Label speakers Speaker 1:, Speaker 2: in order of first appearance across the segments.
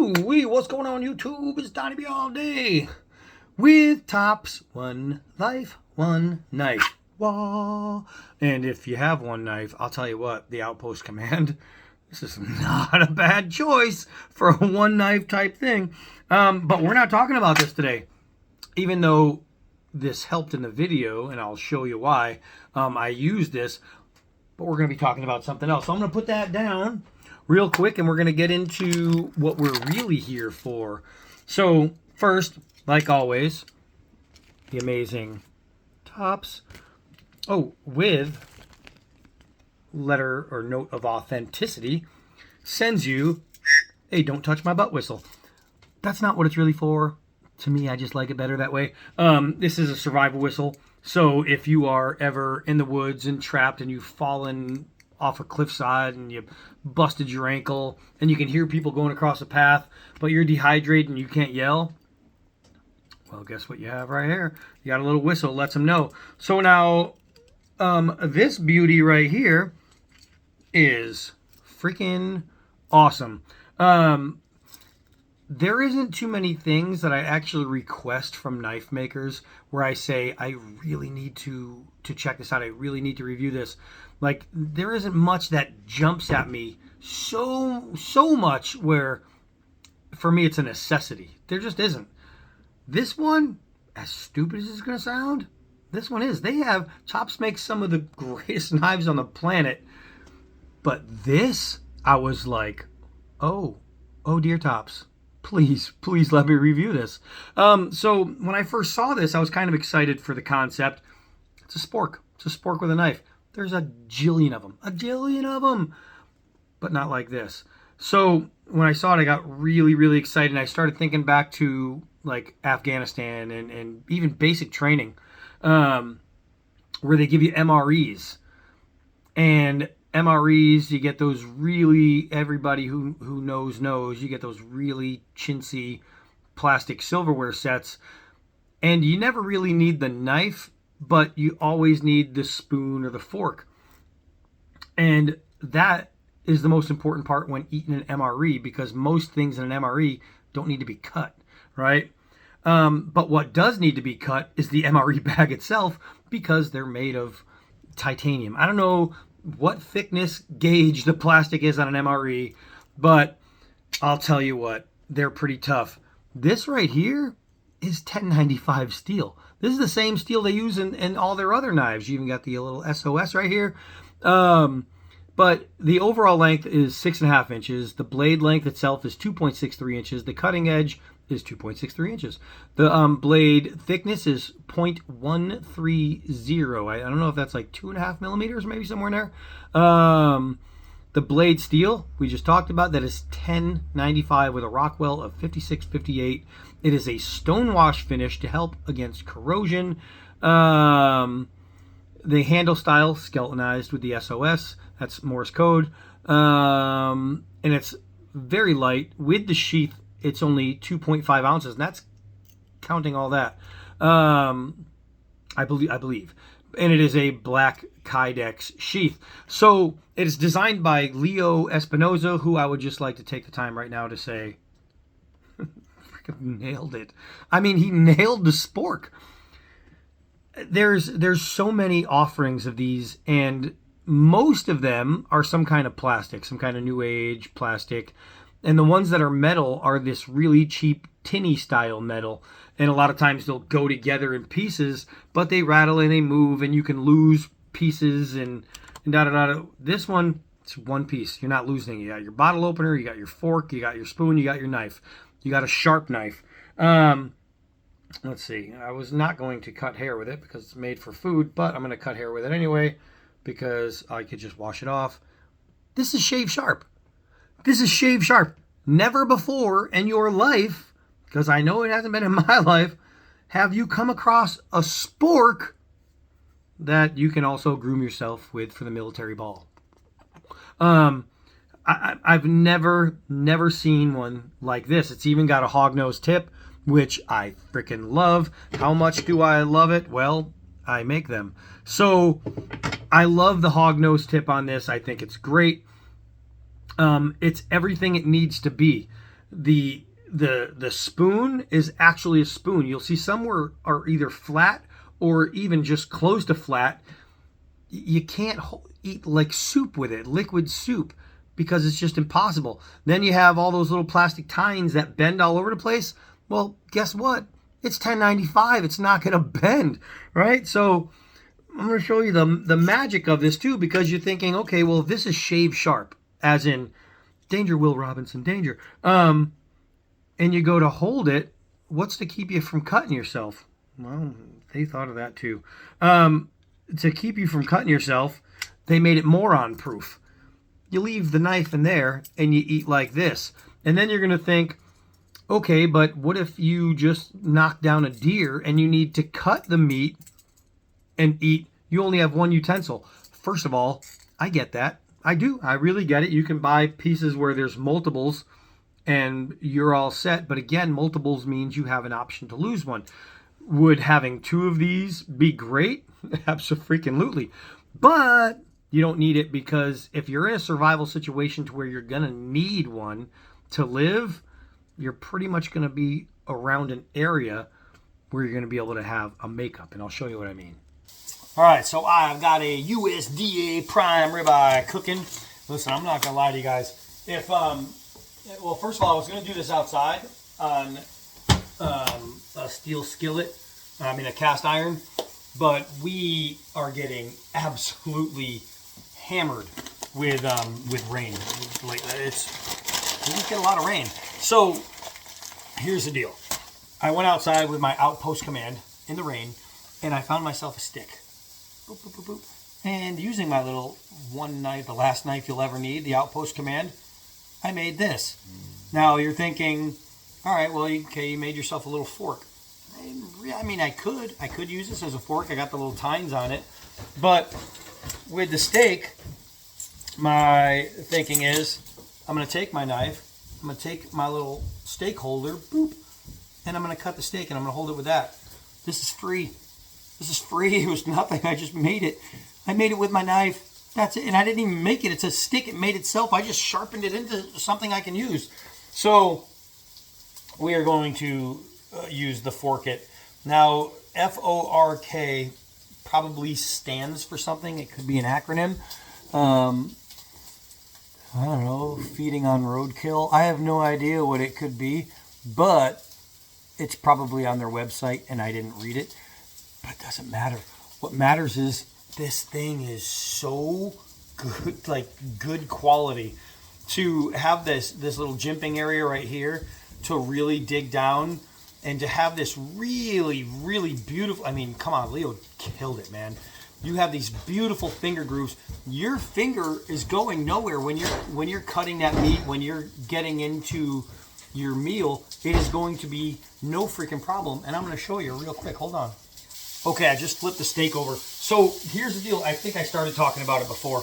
Speaker 1: Woo-wee, what's going on YouTube? It's Donnie B all day with Tops. One life, one knife. Wah. And if you have one knife, I'll tell you what, the Outpost Command, this is not a bad choice for a one knife type thing. But we're not talking about this today. Even though this helped in the video, and I'll show you why I used this, but we're going to be talking about something else. So I'm going to put that down real quick, and we're going to get into what we're really here for. So first, like always, the amazing Tops. Oh, with letter or note of authenticity, sends you, hey, don't touch my butt whistle. That's not what it's really for. To me, I just like it better that way. This is a survival whistle. So if you are ever in the woods and trapped and you've fallen off a cliffside and you busted your ankle and you can hear people going across the path, but you're dehydrated and you can't yell, well, guess what you have right here? You got a little whistle, lets them know. So now, this beauty right here is freaking awesome. There isn't too many things that I actually request from knife makers where I say, I really need to check this out. I really need to review this. Like, there isn't much that jumps at me so much where, for me, it's a necessity. There just isn't. This one, as stupid as it's going to sound, this one is. Tops makes some of the greatest knives on the planet. But this, I was like, oh dear Tops. Please let me review this. So when I first saw this, I was kind of excited for the concept. It's a spork. It's a spork with a knife. There's a jillion of them. A jillion of them. But not like this. So when I saw it, I got really excited. And I started thinking back to like Afghanistan and even basic training, where they give you MREs. And MREs, you get those really, everybody who knows, you get those really chintzy plastic silverware sets. And you never really need the knife, but you always need the spoon or the fork. And that is the most important part when eating an MRE, because most things in an MRE don't need to be cut, right? But what does need to be cut is the MRE bag itself, because they're made of titanium. I don't know what thickness gauge the plastic is on an MRE, but I'll tell you what, they're pretty tough. This right here is 1095 steel. This is the same steel they use in all their other knives. You even got the little SOS right here. But the overall length is 6.5 inches. The blade length itself is 2.63 inches. The cutting edge is 2.63 inches. The blade thickness is 0.130. I don't know if that's like 2.5 millimeters, maybe somewhere in there. The blade steel we just talked about, that is 1095 with a Rockwell of 5658. It is a stonewash finish to help against corrosion. The handle style skeletonized with the SOS. That's Morse code. And it's very light. With the sheath, it's only 2.5 ounces, and that's counting all that. I believe. And it is a black Kydex sheath. So it is designed by Leo Espinoza, who I would just like to take the time right now to say, freaking nailed it. I mean, he nailed the spork. There's so many offerings of these, and most of them are some kind of plastic, some kind of new age plastic. And the ones that are metal are this really cheap tinny style metal. And a lot of times they'll go together in pieces, but they rattle and they move, and you can lose pieces and da-da-da. This one, it's one piece. You're not losing it. You got your bottle opener, you got your fork, you got your spoon, you got your knife. You got a sharp knife. Let's see. I was not going to cut hair with it because it's made for food, but I'm going to cut hair with it anyway because I could just wash it off. This is shave sharp. This is shave sharp. Never before in your life, because I know it hasn't been in my life, have you come across a spork that you can also groom yourself with for the military ball. I've never seen one like this. It's even got a hognose tip, which I freaking love. How much do I love it? Well, I make them. So I love the hognose tip on this. I think it's great. It's everything it needs to be. the spoon is actually a spoon. You'll see some are either flat or even just close to flat. You can't eat like soup with it, liquid soup, because it's just impossible. Then you have all those little plastic tines that bend all over the place. Well, guess what? It's 1095. It's not going to bend, right? So I'm going to show you the magic of this too, because you're thinking, okay, well, this is shave sharp, as in danger, Will Robinson, danger. And you go to hold it. What's to keep you from cutting yourself? Well, they thought of that too. To keep you from cutting yourself, they made it moron proof. You leave the knife in there and you eat like this. And then you're going to think, okay, but what if you just knock down a deer and you need to cut the meat and eat? You only have one utensil. First of all, I get that. I do. I really get it. You can buy pieces where there's multiples and you're all set. But again, multiples means you have an option to lose one. Would having two of these be great? Absolutely. But you don't need it, because if you're in a survival situation to where you're going to need one to live, you're pretty much going to be around an area where you're going to be able to have a makeup. And I'll show you what I mean. All right, so I've got a USDA prime ribeye cooking. Listen, I'm not going to lie to you guys. Well, first of all, I was going to do this outside on a steel skillet, a cast iron, but we are getting absolutely hammered with rain. Like we just get a lot of rain. So here's the deal. I went outside with my outpost command in the rain, and I found myself a stick. Boop, boop, boop, boop. And using my little one knife, the last knife you'll ever need, the outpost command, I made this. Now you're thinking, all right, well, okay, you made yourself a little fork. I could use this as a fork. I got the little tines on it. But with the steak, my thinking is, I'm going to take my knife, I'm going to take my little steak holder, boop, and I'm going to cut the steak, and I'm going to hold it with that. This is free. This is free. It was nothing. I just made it. I made it with my knife. That's it. And I didn't even make it. It's a stick. It made itself. I just sharpened it into something I can use. So we are going to use the Forkit. Now, F.O.R.K. probably stands for something. It could be an acronym. I don't know, feeding on roadkill. I have no idea what it could be, but it's probably on their website and I didn't read it. But it doesn't matter. What matters is this thing is so good, like good quality. To have this little jimping area right here to really dig down, and to have this really, really beautiful, come on, Leo killed it, man. You have these beautiful finger grooves. Your finger is going nowhere when you're cutting that meat, when you're getting into your meal. It is going to be no freaking problem. And I'm going to show you real quick. Hold on. Okay, I just flipped the steak over. So here's the deal. I think I started talking about it before.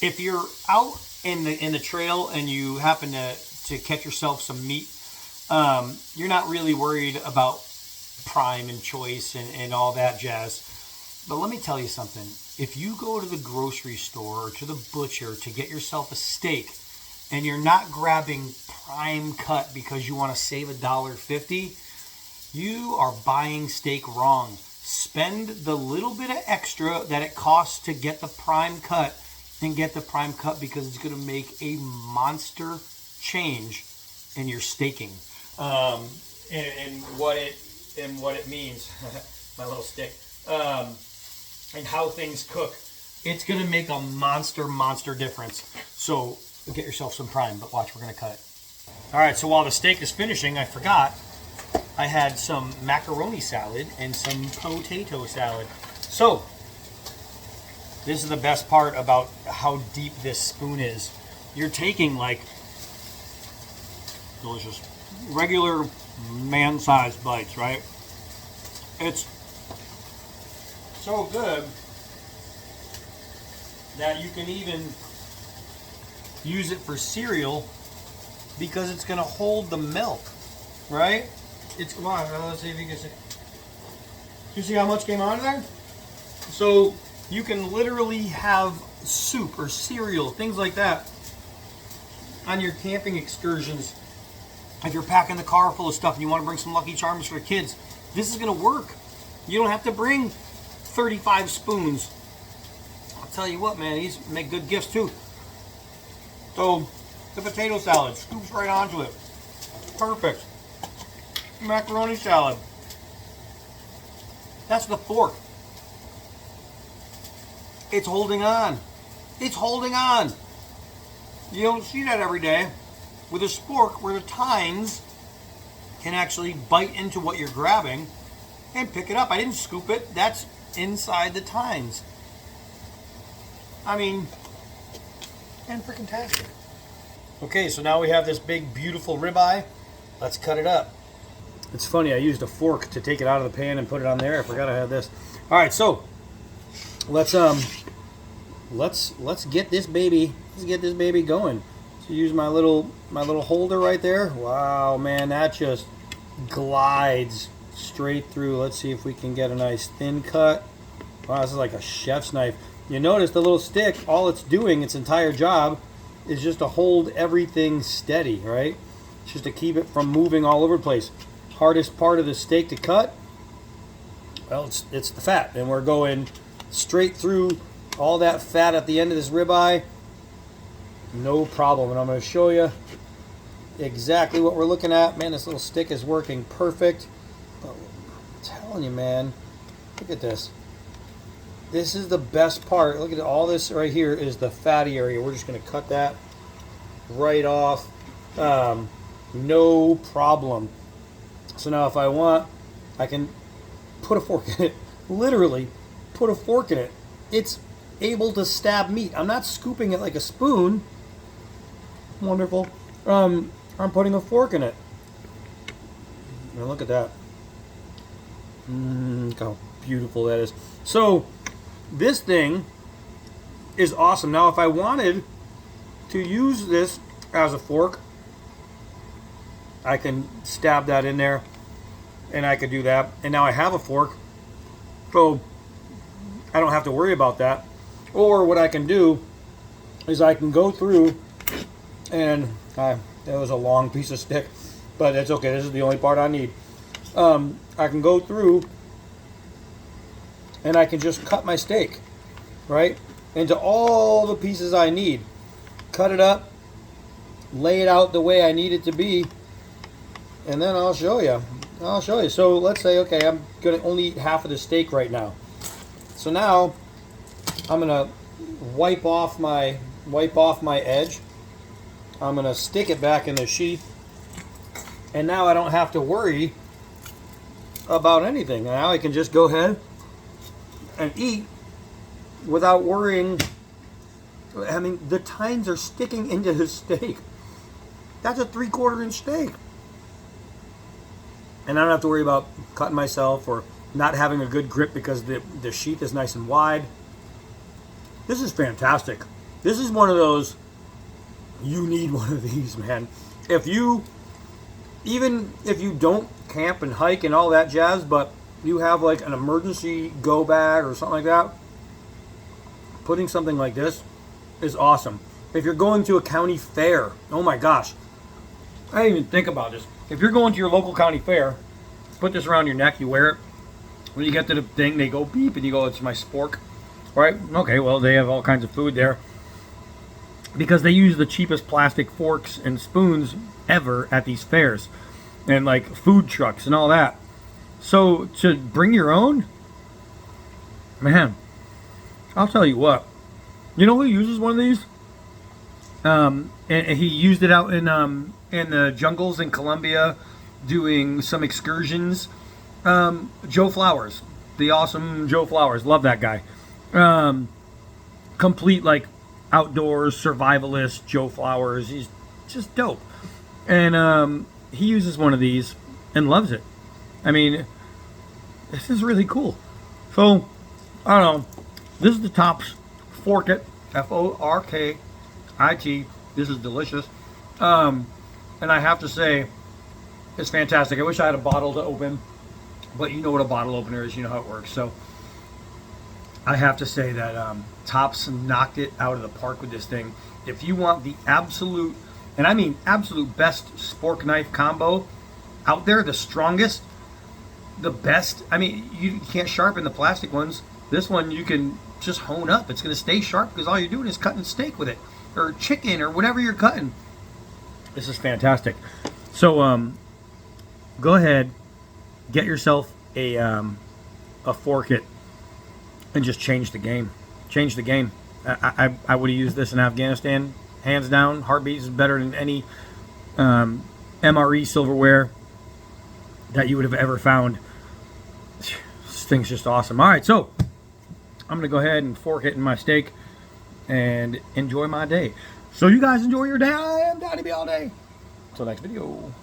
Speaker 1: If you're out in the trail and you happen to catch yourself some meat, you're not really worried about prime and choice and all that jazz. But let me tell you something. If you go to the grocery store or to the butcher to get yourself a steak and you're not grabbing prime cut because you want to save $1.50, you are buying steak wrong. Spend the little bit of extra that it costs to get the prime cut, and get the prime cut, because it's going to make a monster change in your staking. And what it means. My little stick. And how things cook. It's going to make a monster difference. So get yourself some prime, but watch, we're going to cut it. All right, so while the steak is finishing, I forgot I had some macaroni salad and some potato salad. So this is the best part about how deep this spoon is. You're taking like delicious, regular man-sized bites, right? It's so good that you can even use it for cereal, because it's going to hold the milk, right? Come on, let's see if you can see. You see how much came out of there? So you can literally have soup or cereal, things like that, on your camping excursions If you're packing the car full of stuff and you want to bring some Lucky Charms for kids, this is going to work. You don't have to bring 35 spoons. I'll tell you what, man, these make good gifts too. So, the potato salad scoops right onto it. Perfect. Macaroni salad. That's the fork. It's holding on. It's holding on. You don't see that every day with a spork where the tines can actually bite into what you're grabbing and pick it up. I didn't scoop it. That's inside the tines. I mean, and freaking tastic. Okay, so now we have this big, beautiful ribeye. Let's cut it up. It's funny, I used a fork to take it out of the pan and put it on there. I forgot I had this. All right, so let's get this baby. Let's get this baby going. So use my little holder right there. Wow, man, that just glides straight through. Let's see if we can get a nice thin cut. Wow, this is like a chef's knife. You notice the little stick, all it's doing, its entire job, is just to hold everything steady, right? It's just to keep it from moving all over the place. Hardest part of the steak to cut, well, it's the fat. And we're going straight through all that fat at the end of this ribeye. No problem. And I'm going to show you exactly what we're looking at. Man, this little stick is working perfect. But I'm telling you, man, look at this. This is the best part. Look at all this right here is the fatty area. We're just going to cut that right off. No problem. So now if I want, I can put a fork in it. Literally put a fork in it. It's able to stab meat. I'm not scooping it like a spoon. Wonderful. I'm putting a fork in it. Now look at that. Look how beautiful that is. So this thing is awesome. Now if I wanted to use this as a fork, I can stab that in there and I could do that. And now I have a fork, so I don't have to worry about that. Or what I can do is I can go through and that was a long piece of stick, but it's okay. This is the only part I need. I can go through and I can just cut my steak, right, into all the pieces I need. Cut it up, lay it out the way I need it to be, and then I'll show you. So let's say, okay, I'm going to only eat half of the steak right now. So now I'm going to wipe off my edge. I'm going to stick it back in the sheath. And now I don't have to worry about anything. Now I can just go ahead and eat without worrying. I mean, the tines are sticking into the steak. That's a 3/4 inch steak. And I don't have to worry about cutting myself or not having a good grip because the sheath is nice and wide. This is fantastic. This is one of those, you need one of these, man. Even if you don't camp and hike and all that jazz, but you have like an emergency go bag or something like that, putting something like this is awesome. If you're going to a county fair, oh my gosh, I didn't even think about this. If you're going to your local county fair, put this around your neck, you wear it. When you get to the thing, they go beep, and you go, it's my spork. Right? Okay, well, they have all kinds of food there. Because they use the cheapest plastic forks and spoons ever at these fairs. And, like, food trucks and all that. So, to bring your own, man, I'll tell you what. You know who uses one of these? And he used it out in the jungles in Colombia, doing some excursions. Joe Flowers, the awesome Joe Flowers, love that guy. Complete like outdoors survivalist Joe Flowers. He's just dope, and he uses one of these and loves it. I mean, this is really cool. So I don't know. This is the Tops Forkit, F-O-R-K. IT. This is delicious. And I have to say, it's fantastic. I wish I had a bottle to open, but you know what a bottle opener is. You know how it works. So I have to say that Tops knocked it out of the park with this thing. If you want the absolute And I mean absolute best spork knife combo out there, the strongest, the best. I mean, you can't sharpen the plastic ones. This one you can just hone up. It's going to stay sharp because all you're doing is cutting steak with it, or chicken, or whatever you're cutting. This is fantastic. So go ahead, get yourself a Forkit and just change the game. Change the game. I would have used this in Afghanistan, hands down. Heartbeat is better than any MRE silverware that you would have ever found. This thing's just awesome. All right, so I'm gonna go ahead and fork it in my steak and enjoy my day. So you guys enjoy your day. I am Donnie B all day. Until next video.